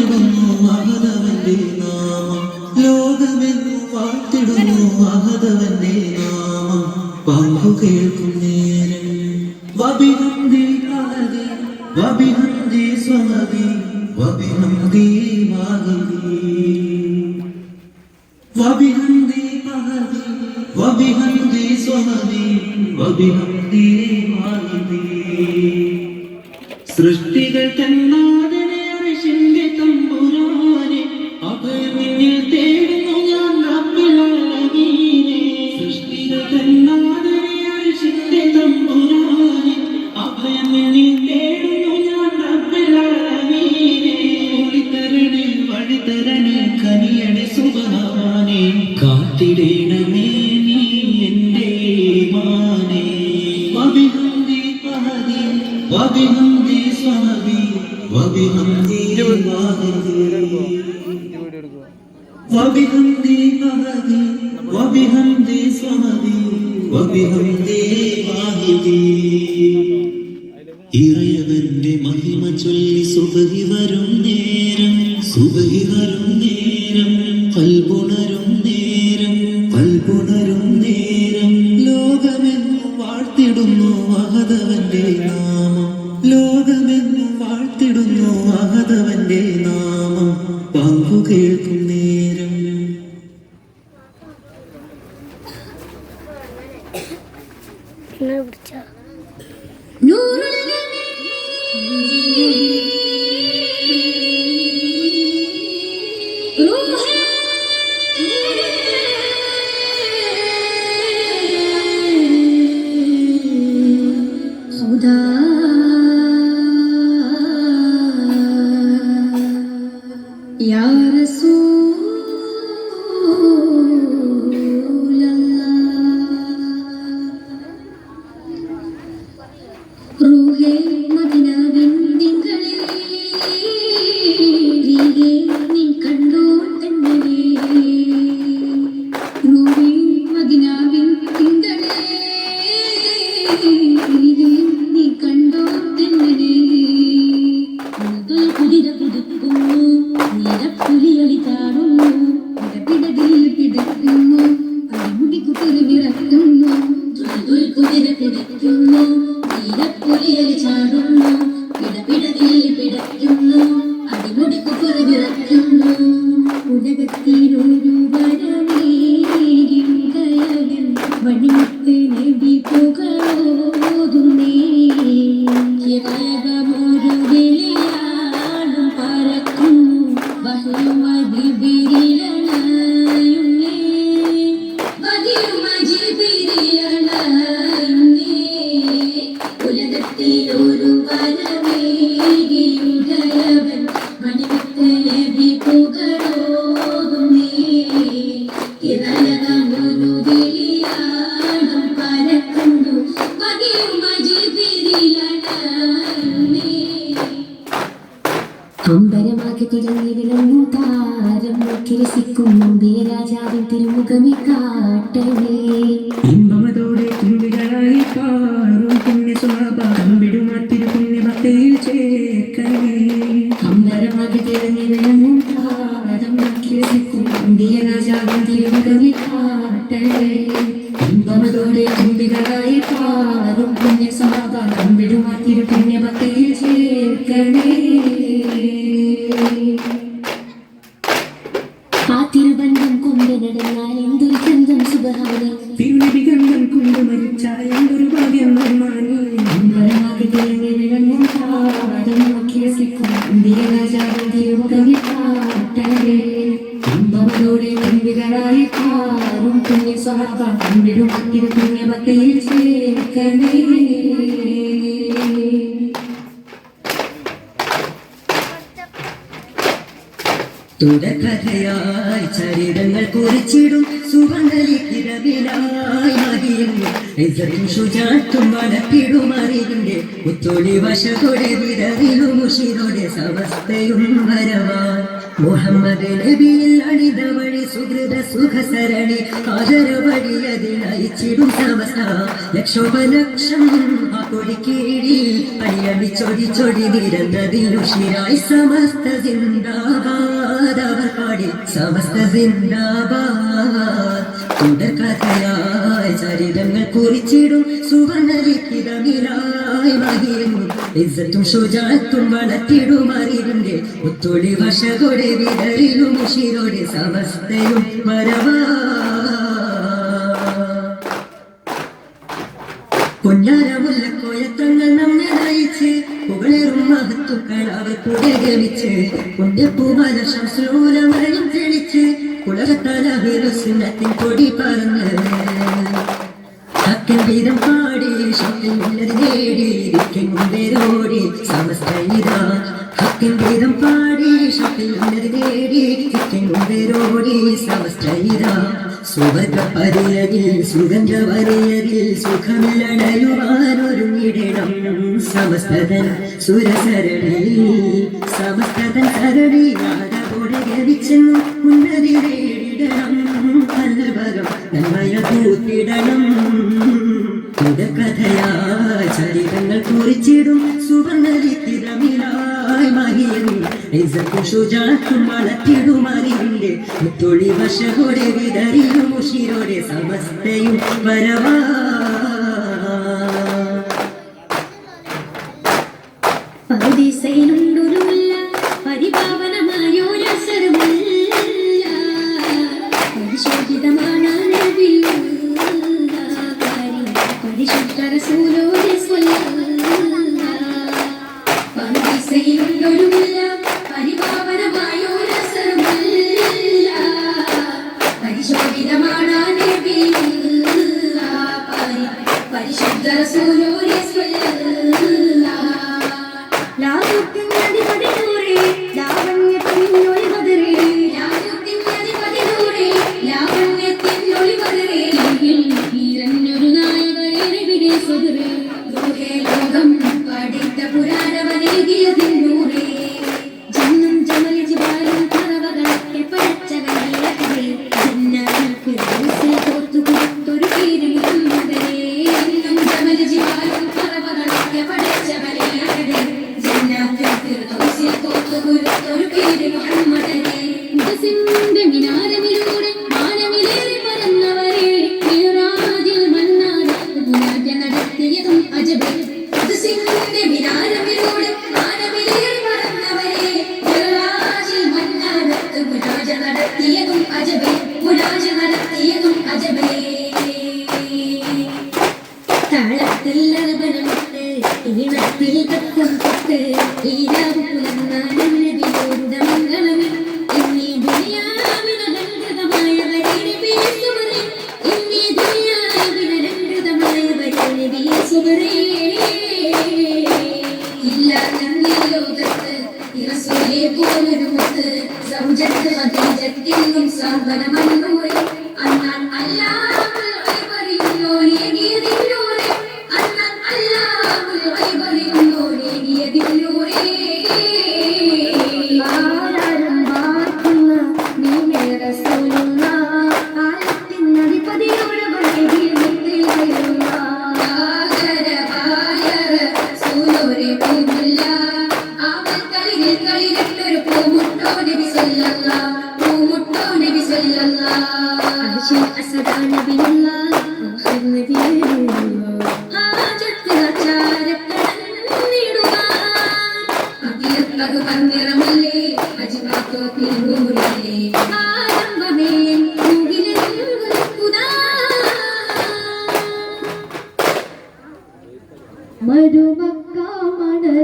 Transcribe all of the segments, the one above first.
വാഴ്ത്തിടുന്നു മഹതവന്റെ നാമം. ലോകമെന്നു വാഴ്ത്തിടുന്നു മഹതവന്റെ നാമം. പങ്കു കേൾക്കും നേരം വബിഹംദി അഹദി വബിഹംദി സ്വമദി വബിഹംദി മാഹദി. വബിഹംദി അഹദി വബിഹംദി സ്വമദി വബിഹംദി മാഹദി. സൃഷ്ടികൾ തന്നാദനെ അർശിന്റെ തമ്പുരാനെ അഭയമെന്നിൽ തേടുന്നു ഞാൻ റബ്ബുൽ ആലമീനെ. സൃഷ്ടികൾ തന്നാദനെ അർശിന്റെ തമ്പുരാനെ അഭയമെന്നിൽ തേടുന്നു ഞാൻ റബ്ബുൽ ആലമീനെ. ഒളിതരണേ വഴിതരണേ കനിയണേ സുബ്ഹാനേ. കാത്തിടേണമേ നീ എൻ്റെ മാനേ. വബിഹംദി അഹദി വബിഹംദി സ്വമദി വബിഹംദി മാഹദി. വബിഹംദി അഹദി വബിഹംദി സ്വമദി വബിഹംദി മാഹദി. ഇറയവന്റെ മഹിമ ചൊല്ലി സുബ്ഹി വരും നേരം, സുബ്ഹി വരും നേരം, ഖൽബുണരും നേരം, ഖൽബുണരും നേരം. ലോകമെന്നു വാഴ്ത്തിടുന്നു മഹതവന്റെ നാമം. ലോകമെന്നു വാഴ്ത്തിടുന്നു മഹതവന്റെ നാമം. പങ്കു കേൾക്കും നേരം या रसूल अल्लाह. रूहे मदीनाविन തിങ്കളേ നീ കണ്ടോട്ടെന്നെ. റൂഹേ മദീനാവിൻ തിങ്കളേ നീ കണ്ടോട്ടെന്നെ. കുതിര പുതുക്കുന്നു നീലപ്പുലിയൊളി താടുന്നു. പിടപിടകിൽ പിടയ്ക്കുന്നു അടിമുടി കുതിര വിറക്കുന്നു. കുതിര പിടിക്കുന്നു നീലപ്പുലിയൊളി ചാടുന്നു. പിടപിടകിൽ പിടയ്ക്കുന്നു അടിമുടി കുതിര വിറക്കുന്നു. ഉലകത്തിലൊരു വരമേകിൻ വണിയത്ത് നബി പുകളോതുന്നേ. കയകമൊരു വിളിയാടും പറക്കുന്നു ബഹുമതി ബിരിലണയുന്നേ. ബഹുമതി ബിരിലണയുന്നേ. ഉലകത്തിലൊരു വരമേകിയുടയവൻ മണിമുത്ത് നബി പുകളോതുന്നേ. കിരണമൊരു വിളിയാടും പറക്കുന്നു ബഹുമതി ബിരിലണയുന്നേ. അമ്പരമാക്കി തിളങ്ങി വിളങ്ങും താരം നോക്കി രസിക്കും നമ്പിയ രാജാവിൻ തിരുമുഖമി കാട്ടണേ. ഇമ്പമതോടെ തുമ്പികളായി പാറും പുണ്യ സ്വഭാവം വിടുമാത്തിരു പുണ്യ ഭക്തിയിൽ ചേർക്കണേ. അമ്പരമാക്കി തിളങ്ങി വിളങ്ങും താരം നോക്കി രസിക്കും നമ്പിയ രാജാവിൻ തിരുമുഖമി കാട്ടണേ. ഇമ്പമതോടെ തുമ്പികളായി പാറും പുണ്യ സ്വഭാവം വിടുമാത്തിരു പുണ്യ ഭക്തിയിൽ ചേർക്കണേ. ആ തിരുബന്ധം കൊണ്ട് നടന്നാൽ എന്തൊരു ചന്തം സുബ്ഹാനേ. തിരുനബി ഗന്ധം കൊണ്ട് മരിച്ചാൽ എന്തൊരു ഭാഗ്യം നിർമ്മാണി. അമ്പരമാക്കി തിളങ്ങി വിളങ്ങും താരം നോക്കി രസിക്കും നമ്പിയ രാജാവിൻ തിരുമുഖമി കാട്ടണേ. അമ്പമതോടെ തുമ്പികളായി പാറും പുണ്യ സ്വഭാവം വിടുമാത്തിരു പുണ്യ ഭക്തിയിൽ ചേർക്കണേ. തുടക്കഥയായി ചരിതങ്ങൾ കുറിച്ചിടും സുഗന്ധലിക്കിരവിലായി മതിയുന്നു. ശുചാത്തും വനപ്പിടുമറിവിന്റെ മുത്തൊളി വശത്തോടെ വിരവിലും മുഷിരോടെ സമസ്തയും വരവാൻ മുഹമ്മദ് നബിയിൽ അണിത വഴി സുഹൃത സുഖസരണി ആദരവഴിയതിൽ നയിച്ചിടും സമസ്ത ലക്ഷോപലക്ഷം ആ കൊടിക്കീഴിൽ അണിയടിച്ചൊടി ചൊടി നിരന്നതിൽ ഉഷിരായി സമസ്ത സിന്ദാബാദ് അവർ പാടി സമസ്ത സിന്ദാബാദ് തുടർക്കഥയായി ചരിതങ്ങൾ കുറിച്ചിടും സുവർണലിഖിതമിലായി മഹിയും ഇസ്സത്തും ശുജാഅത്തും വളർത്തിടും അറിവിന്റെ ഒത്തൊളി വശകൊടെ വിതറിലും ഉഷിരോടെ സമസ്തയും വരവാ പൊന്നാരമുല്ലക്കോയത്തങ്ങൾ നമ്മെ നയിച്ച് പുകളേറും മഹത്തുക്കൾ അവർ കൂടെ ഗമിച്ച് പുണ്യപ്പൂമല ശംസൂലമരയും തെളിച്ച് കുളകത്തലഹിറുസിനത്തിൻ കൊടി പറന്ന് ഹക്കൻ വീതം പാടി ശക്തി ഉള്ളത് നേടി ദിക്കൻ മുമ്പേരോടി സമസ്ത ഇതാ ഹക്കൻ വീതം പാടി ശക്തി ഉള്ളത് നേടി ദിക്കൻ മുമ്പേരോടി സമസ്ത ഇതാ സുവർഗ പരിയതിൽ സുഗന്ധ വരിയതിൽ സുഖമില്ലടയുവാനൊരുങ്ങിടണം സമസ്തതൻ സുരസരണി സമസ്തതൻ സരണിയാടോടെ ഗവിച്ചെന്നു ഉന്നതി നേടിടണം കൽവകം നന്മയ കൂട്ടിടണം കഥയാ ചരിതങ്ങൾ കുറിച്ചിടും സുവർണലിഖിതമിലായി മഹിയും ഇസ്സത്തും ശുജാഅത്തും വളർത്തിടും അറിവിന്റെ മുത്തൊളി വശകൊടെ വിതറിയും ഉഷിരോടെ സമസ്തയും വരവാ പരദീസയിലുണ്ടൊരുമല്ല പരിപാവനമായോരസരമല്ല പരിശോധിതമാണ് പരിശുദ്ധ റസൂലോടെ പരദീസയിലുണ്ടൊരുമല്ല പരിപാവനമായോരസരമല്ല പരിശോധിതമാണ് പരിശുദ്ധ റസൂലോടെ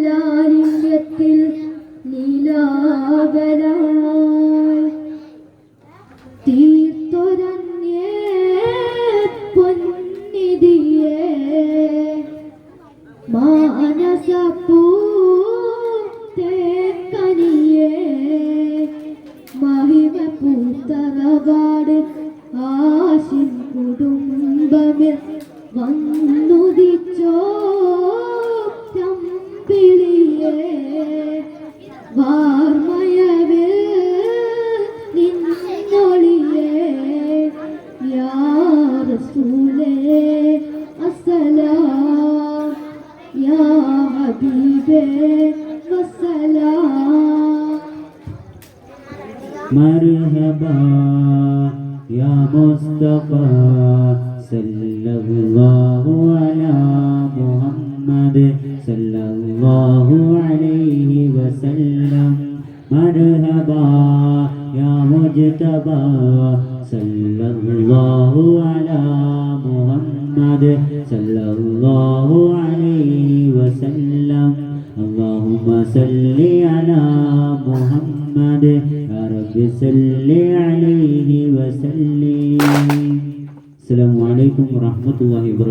മരുമക്കാമണലാലിന്യത്തിൽ നീലാവലായി തീർത്തൊരന്യേ പൊന്നിധിയേ മാനസപ്പൂത്തേക്കനിയേ മഹിമ പൂത്തറവാട് ആശിൻ കുടുംബമിൽ വന്നുദിച്ചോ തമ്പിളിയേ വാർമയവേ مرحبا يا مصطفى صلى الله على محمد صلى الله عليه وسلم مرحبا يا مجتبى صلى الله على محمد صلى الله عليه وسلم اللهم صل على محمد يا رب صل عليه وسلم. السلام عليكم ورحمة الله وبركاته.